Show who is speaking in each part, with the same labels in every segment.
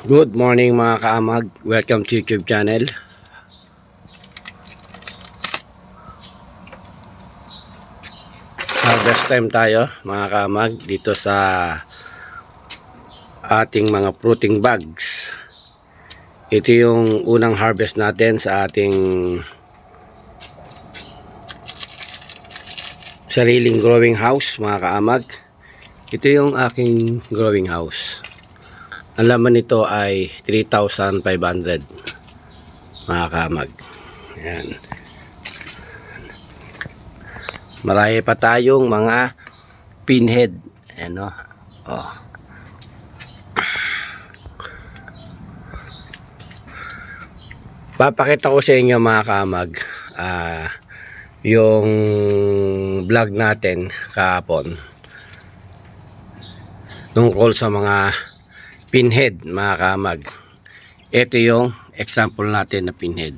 Speaker 1: Good morning mga kaamag. Welcome to YouTube channel. Harvest time tayo mga kaamag dito sa ating mga fruiting bags. Ito yung unang harvest natin sa ating sariling growing house mga kaamag. Ito yung aking growing house. Ang laman nito ay 3,500 mga kamag. Ayan. Marami pa tayong mga pinhead. Ayan o. Oh. Papakita ko sa inyo mga kamag yung vlog natin kahapon tungkol sa mga pinhead mga kamag. Ito yung example natin na pinhead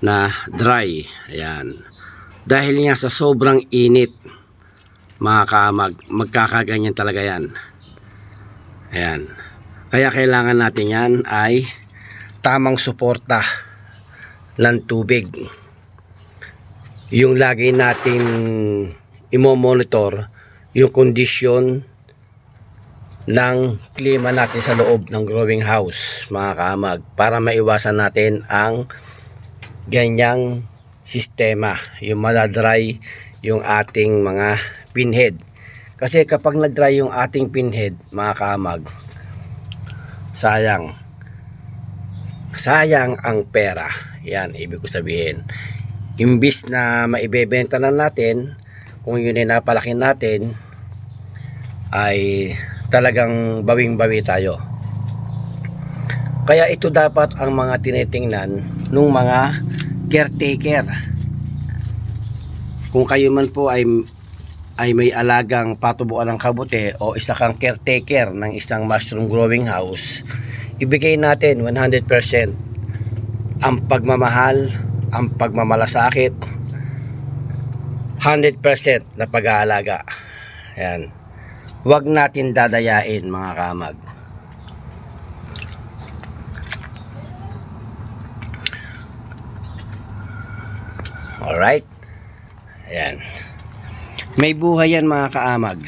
Speaker 1: na dry. Ayan. Dahil nga sa sobrang init mga kamag, magkakaganyan talaga yan. Ayan. Kaya kailangan natin yan ay tamang suporta ng tubig. Yung lagi natin imo-monitor yung kondisyon ng klima natin sa loob ng growing house mga kaamag, para maiwasan natin ang ganyang sistema, yung madadry yung ating mga pinhead. Kasi kapag na-dry yung ating pinhead mga kaamag, sayang ang pera. Yan ibig ko sabihin, imbis na maibebenta na natin, kung yun ay napalaki natin, ay talagang bawing-bawi tayo. Kaya ito dapat ang mga tinitingnan ng mga caretaker. Kung kayo man po ay may alagang patubuan ng kabute o isa kang caretaker ng isang mushroom growing house, ibigay natin 100% ang pagmamahal, ang pagmamalasakit, 100% na pag-aalaga. Ayan. Huwag natin dadayain mga kamag. Alright. Ayan. May buhay yan mga kaamag,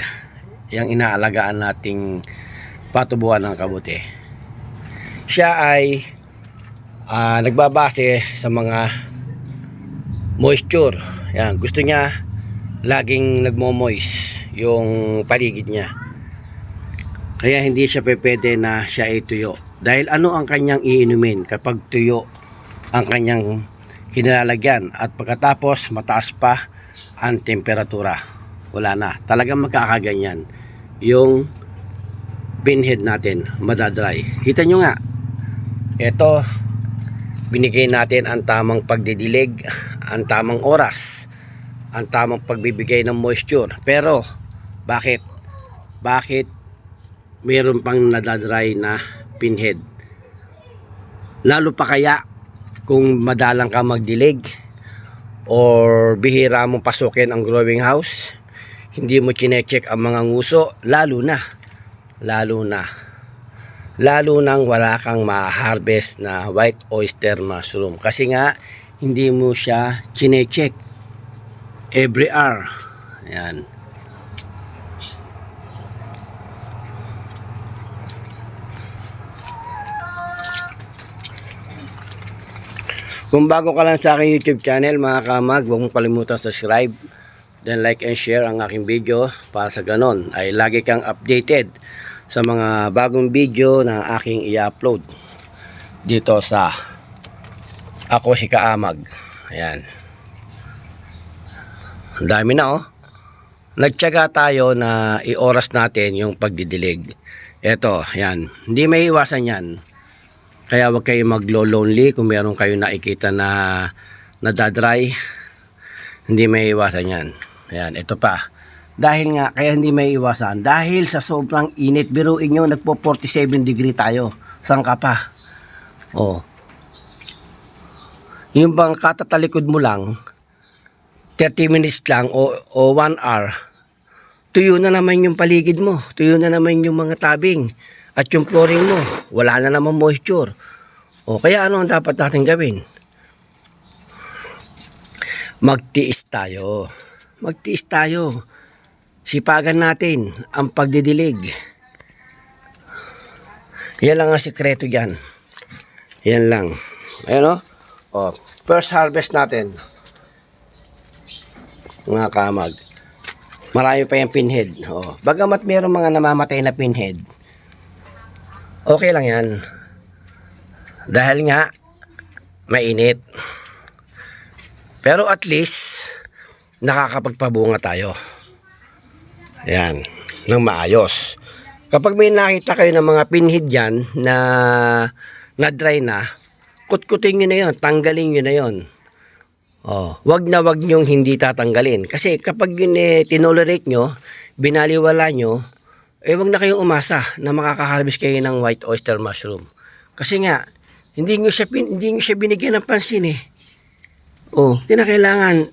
Speaker 1: yung inaalagaan nating patubuan ng kabuti. Siya ay nagbabase sa mga moisture. Ayan. Gusto niya laging nagmo-moist yung paligid niya. Kaya hindi siya pwede na siya ay tuyo. Dahil ano ang kanyang iinumin kapag tuyo ang kanyang kinalalagyan at pagkatapos mataas pa ang temperatura? Wala na. Talagang magkakaganyan yung pinhead natin, madadry. Kita nyo nga, ito, binigay natin ang tamang pagdidilig, ang tamang oras, ang tamang pagbibigay ng moisture. Pero bakit mayroon pang nadadry na pinhead? Lalo pa kaya kung madalang ka magdilig or bihira mong pasukin ang growing house, hindi mo chinecheck ang mga nguso, lalo nang wala kang ma-harvest na white oyster mushroom, kasi nga hindi mo siya chinecheck every hour. Ayan. Kung bago ka lang sa aking YouTube channel mga kamag, huwag mong kalimutan subscribe, then like and share ang aking video para sa ganon ay lagi kang updated sa mga bagong video na aking i-upload dito sa Ako Si Kaamag. Ayan. Ang dami na oh. Nagtiyaga tayo na i-oras natin yung pagdidilig. Eto, yan. Hindi may iwasan yan. Kaya wag kayo maglo-lonely kung meron kayo nakikita na nadadry. Hindi may iwasan yan. Ayan, ito pa. Dahil nga, kaya hindi may iwasan. Dahil sa sobrang init, biruin nyo, nagpo 47 degree tayo. Saan ka pa? Oh. Yung bang katatalikod mo lang, 30 minutes lang o 1 hour, tuyo na naman yung paligid mo. Tuyo na naman yung mga tabing. At yung flooring mo, wala na naman moisture. O kaya ano ang dapat natin gawin? Magtiis tayo. Magtiis tayo. Sipagan natin ang pagdidilig. Yan lang ang sikreto dyan. Yan lang. Ayan o. O, first harvest natin. Mga kamag. Marami pa yung pinhead. O, bagamat mayroong mga namamatay na pinhead, okay lang yan. Dahil nga, mainit. Pero at least, nakakapagpabunga tayo. Ayan, ng maayos. Kapag may nakita kayo ng mga pinhead dyan na dry na, kutkutin nyo na yun, tanggalin nyo na yun. Wag na wag nyong hindi tatanggalin. Kasi kapag yun tinolerate nyo, binaliwala nyo, wag na kayong umasa na makakaharvest kayo ng white oyster mushroom. Kasi nga, hindi nyo siya binigyan ng pansin eh. Kinakailangan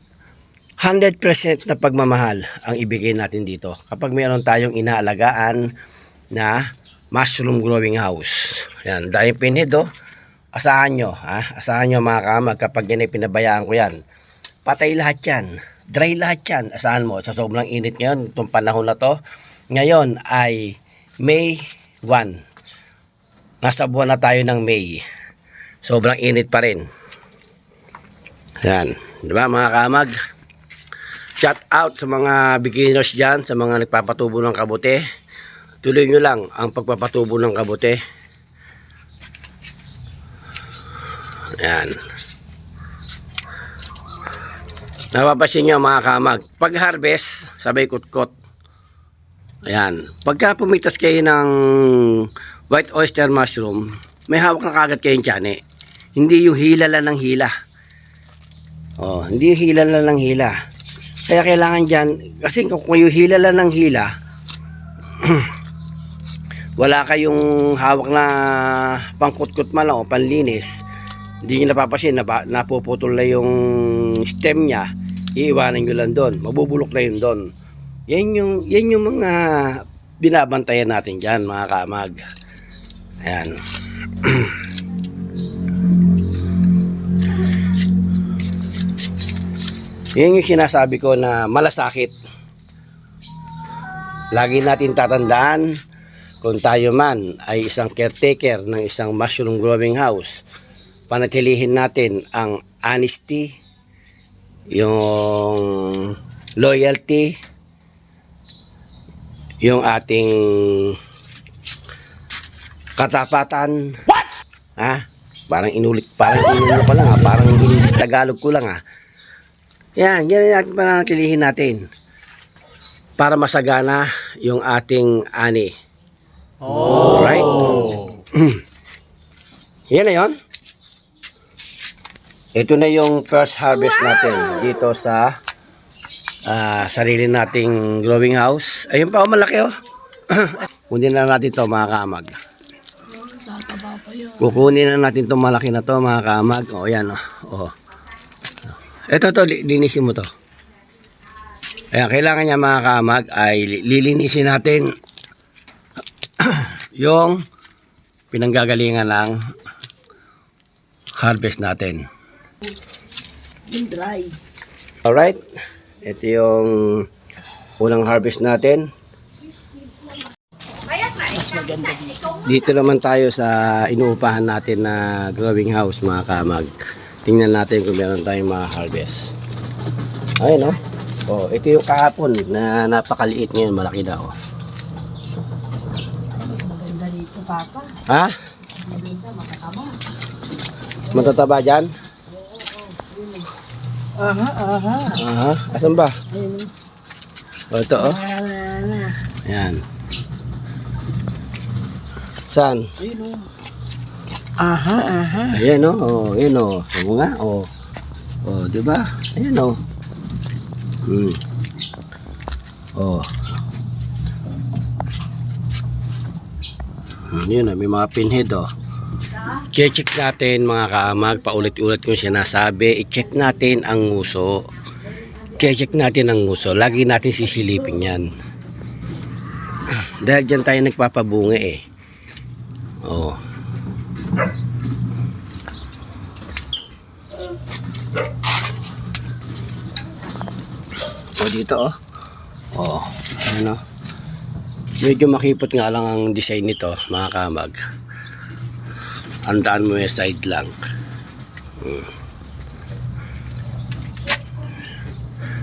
Speaker 1: 100% na pagmamahal ang ibigay natin dito. Kapag mayroon tayong inaalagaan na mushroom growing house. Yan, dahil pinhead asahan nyo, asahan nyo mga kamag, kapag yan ay pinabayaan ko yan, patay lahat yan, dry lahat yan, asahan mo, sa sobrang init ngayon, itong panahon na to, ngayon ay May 1, nasa buwan na tayo ng May, sobrang init pa rin, yan, diba mga kamag, shout out sa mga beginners dyan, sa mga nagpapatubo ng kabute, tuloy nyo lang ang pagpapatubo ng kabute. Ayan. Napapansin nyo mga kamag, pag harvest, sabay kutkot. Ayan. Pagka pumitas kayo ng white oyster mushroom, may hawak na kagad kayong tiyane. Hindi yung hila lang ng hila. Hindi yung hila lang ng hila. Kaya kailangan dyan, kasi kung yung hila lang ng hila, wala kayong hawak na pangkutkot man lang o panlinis, hindi nyo napapasin, napuputol na yung stem nya, iiwanan nyo lang doon, mabubulok na yun doon. Yan yung mga binabantayan natin dyan mga kamag. Ayan. Yan yung sinasabi ko na malasakit. Lagi natin tatandaan, kung tayo man ay isang caretaker ng isang mushroom growing house, panatilihin natin ang honesty, yung loyalty, yung ating katapatan. What? Parang inulit ko lang parang English Tagalog ko lang Yan natin panatilihin natin para masagana yung ating ani. Alright? Yan na yun. Ito na yung first harvest natin dito sa sarili nating growing house. Ayun pa, malaki Kunin na natin to mga kamag. Kukunin na natin to malaki na to mga kamag. Yan Ito linisin mo to. Ayan, kailangan niya mga kamag ay lilinisin natin yung pinanggagalingan ng harvest natin.
Speaker 2: Dry.
Speaker 1: Alright, ito yung unang harvest natin.
Speaker 2: Mas maganda dito.
Speaker 1: Dito naman tayo sa inuupahan natin na growing house mga kamag. Tingnan natin kung meron tayong mga harvest. Ayun ito yung kahapon na napakaliit, ngayon malaki na
Speaker 2: Maganda dito, Papa. Maganda, matataba.
Speaker 1: Matataba dyan?
Speaker 2: Aha.
Speaker 1: Asan ba?
Speaker 2: Ayun.
Speaker 1: Ito Ayan. Saan?
Speaker 2: Ayun. Aha.
Speaker 1: Ayan Ayan Sabi nga diba? Ayan Yun may mga pinhead check natin mga kaamag, paulit-ulit kong sinasabi, i-check natin ang nguso. Check natin ang nguso. Lagi natin sisilipin yan. Dahil dyan tayo nagpapabunga Oo. O dito oh. Oo. Ano? Medyo makipot nga lang ang design nito, mga kamag. Andaan mo yung side lang.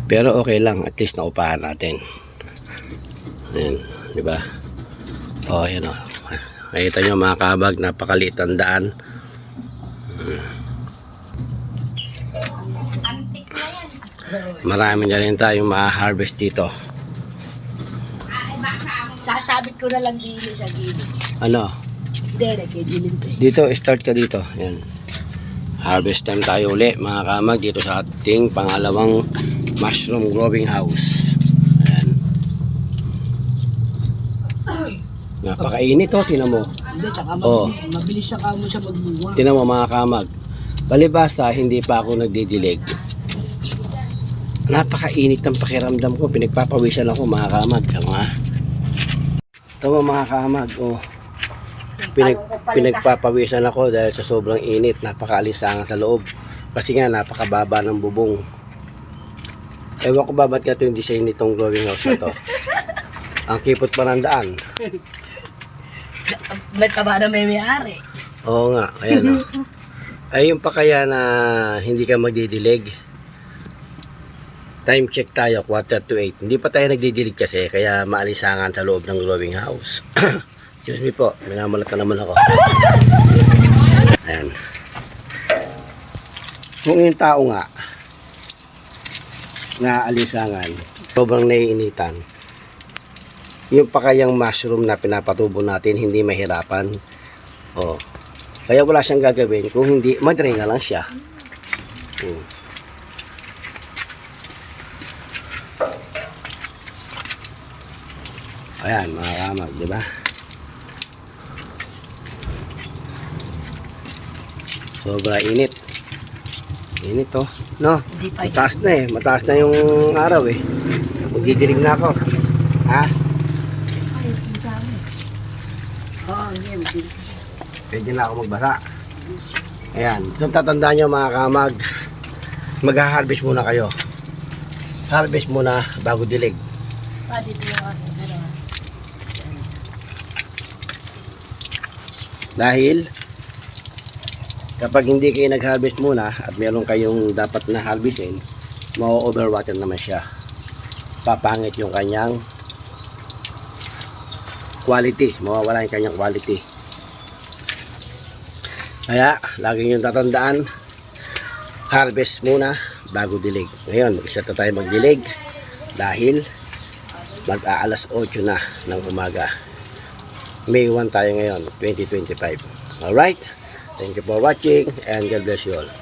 Speaker 1: Pero okay lang, at least naupahan natin. Ayan, di ba? Oh, ayan oh. Nakita nyo mga kabag, napakaliit ang daan. Marami na rin tayong ma-harvest dito.
Speaker 2: Sasabit ko na lang dili sa gilid.
Speaker 1: Ano?
Speaker 2: Hindi, nagkidilin ko eh.
Speaker 1: Dito, start ka dito. Ayan. Harvest time tayo uli mga kamag dito sa ating pangalawang mushroom growing house. Ayan. Napakainit oh, tinan mo.
Speaker 2: Hindi, tsaka
Speaker 1: Oh.
Speaker 2: mabilis siya kamo siya magbunga.
Speaker 1: Tinan mo mga kamag. Palibasa, hindi pa ako nagdidilig. Napakainit ang pakiramdam ko. Pinagpapawisan ako mga kamag. Ito mga kamag. Oh. Pinagpapawisan ako dahil sa sobrang init. Napakaalisangan sa loob. Kasi nga napakababa ng bubong. Ewan ko ba ba't ka ito yung design nitong growing house na to. Ang kipot pa ng daan.
Speaker 2: May taba na may may-ari.
Speaker 1: Oo nga, ayan o. Ayun pa kaya na hindi ka magdidilig. Time check tayo, 7:45. Hindi pa tayo nagdidilig kasi, kaya maalisangan sa loob ng growing house. Excuse me po, minamalat na naman ako. Ayan. Kung yung tao nga, naalisangan, sobrang naiinitan, yung pa kayang mushroom na pinapatubo natin, hindi mahirapan. Oh. Kaya wala siyang gagawin kung hindi, madringa lang siya. Ayan, mga kamag, di ba? Sobra init. Init to. No,
Speaker 2: Hindi pa
Speaker 1: mataas na eh. Mataas na yung araw eh. Magdidilig na ako. Ha?
Speaker 2: Oo, hindi.
Speaker 1: Pwede na ako magbasa. Ayan. So tatandaan nyo mga kamag, mag-harvest muna kayo. Harvest muna bago dilig.
Speaker 2: Dito yung ako.
Speaker 1: Dahil kapag hindi kayo nag-harvest muna at meron kayong dapat na harvestin, ma-overwater naman siya. Papangit yung kanyang quality. Mawawala yung kanyang quality. Kaya, lagi nyo tatandaan, harvest muna bago dilig. Ngayon, isa na tayo magdilig dahil mag-aalas 8 na ng umaga. May 1 tayo ngayon, 2025. Alright? Thank you for watching and God bless you all.